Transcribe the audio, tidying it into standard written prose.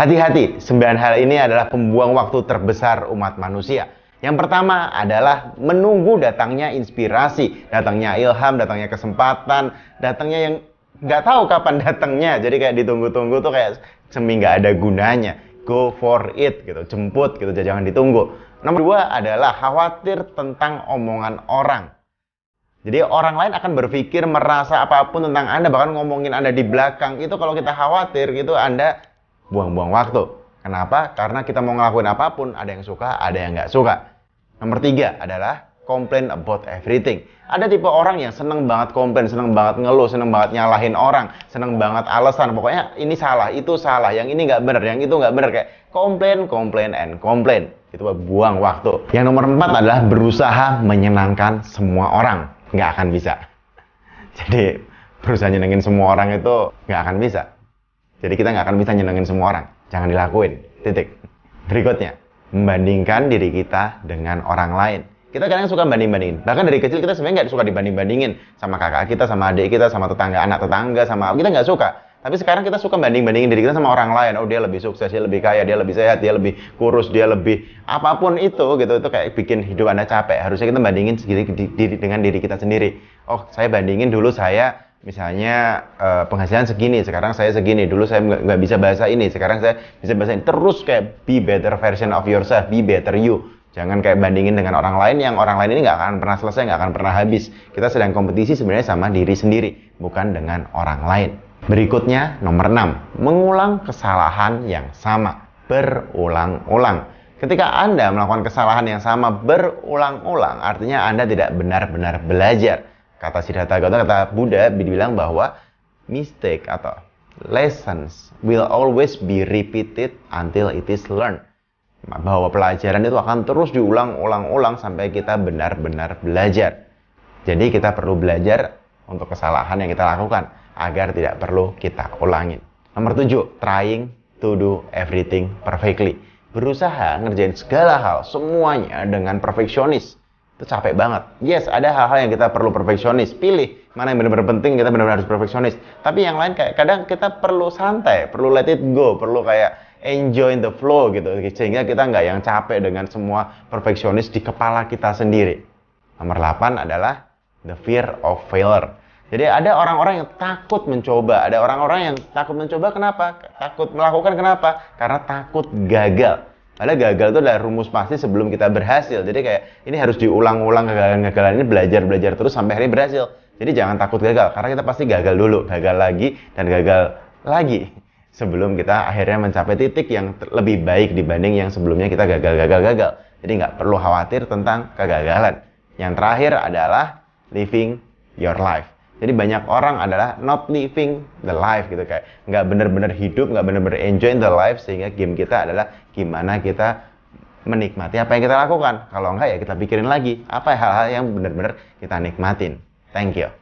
Hati-hati, 9 hal ini adalah pembuang waktu terbesar umat manusia. Yang pertama adalah menunggu datangnya inspirasi, datangnya ilham, datangnya kesempatan, datangnya yang nggak tahu kapan datangnya. Jadi kayak ditunggu-tunggu tuh kayak semi nggak ada gunanya. Go for it gitu, jemput gitu, jangan ditunggu. Nomor dua adalah khawatir tentang omongan orang. Jadi orang lain akan berpikir, merasa apapun tentang Anda, bahkan ngomongin Anda di belakang. Itu kalau kita khawatir gitu, Anda buang-buang waktu. Kenapa? Karena kita mau ngelakuin apapun, ada yang suka, ada yang nggak suka. Nomor tiga adalah complain about everything. Ada tipe orang yang seneng banget komplain, seneng banget ngeluh, seneng banget nyalahin orang, seneng banget alasan. Pokoknya ini salah, itu salah, yang ini nggak bener, yang itu nggak bener. Kayak komplain, komplain, and komplain. Itu buang waktu. Yang nomor 4 adalah berusaha menyenangkan semua orang. Nggak akan bisa. Jadi berusaha nyenengin semua orang itu nggak akan bisa. Jadi kita nggak akan bisa nyenengin semua orang. Jangan dilakuin. Titik. Berikutnya, membandingkan diri kita dengan orang lain. Kita kadang suka banding-bandingin. Bahkan dari kecil kita sebenarnya nggak suka dibanding-bandingin sama kakak kita, sama adik kita, sama tetangga, anak tetangga, sama kita nggak suka. Tapi sekarang kita suka banding-bandingin diri kita sama orang lain. Oh, dia lebih sukses, dia lebih kaya, dia lebih sehat, dia lebih kurus, dia lebih apapun itu gitu. Itu kayak bikin hidup Anda capek. Harusnya kita bandingin diri dengan diri kita sendiri. Oh, saya bandingin dulu saya misalnya penghasilan segini, sekarang saya segini. Dulu saya nggak bisa bahasa ini, sekarang saya bisa bahasa ini. Terus kayak be better version of yourself, be better you. Jangan kayak bandingin dengan orang lain yang orang lain ini nggak akan pernah selesai, nggak akan pernah habis. Kita sedang kompetisi sebenarnya sama diri sendiri, bukan dengan orang lain. Berikutnya, nomor 6. Mengulang kesalahan yang sama berulang-ulang. Ketika Anda melakukan kesalahan yang sama berulang-ulang, artinya Anda tidak benar-benar belajar. Kata Siddhartha Gautama, kata Buddha, dibilang bahwa mistake atau lessons will always be repeated until it is learned. Bahwa pelajaran itu akan terus diulang-ulang sampai kita benar-benar belajar. Jadi kita perlu belajar untuk kesalahan yang kita lakukan agar tidak perlu kita ulangin. Nomor 7, trying to do everything perfectly. Berusaha ngerjain segala hal, semuanya dengan perfeksionis. Itu capek banget. Yes, ada hal-hal yang kita perlu perfeksionis. Pilih mana yang benar-benar penting, kita benar-benar harus perfeksionis. Tapi yang lain kayak kadang kita perlu santai, perlu let it go, perlu kayak enjoy the flow gitu. Sehingga kita nggak yang capek dengan semua perfeksionis di kepala kita sendiri. Nomor 8 adalah the fear of failure. Jadi ada orang-orang yang takut mencoba. Ada orang-orang yang takut mencoba kenapa? Takut melakukan kenapa? Karena takut gagal. Padahal gagal itu adalah rumus pasti sebelum kita berhasil. Jadi kayak ini harus diulang-ulang kegagalan-kegagalan ini, belajar terus sampai akhirnya berhasil. Jadi jangan takut gagal, karena kita pasti gagal dulu, gagal lagi, dan gagal lagi. Sebelum kita akhirnya mencapai titik yang lebih baik dibanding yang sebelumnya kita gagal. Jadi nggak perlu khawatir tentang kegagalan. Yang terakhir adalah living your life. Jadi banyak orang adalah not living the life gitu, kayak nggak bener-bener hidup, nggak bener-bener enjoy the life, sehingga game kita adalah gimana kita menikmati apa yang kita lakukan. Kalau enggak ya kita pikirin lagi apa hal-hal yang bener-bener kita nikmatin. Thank you.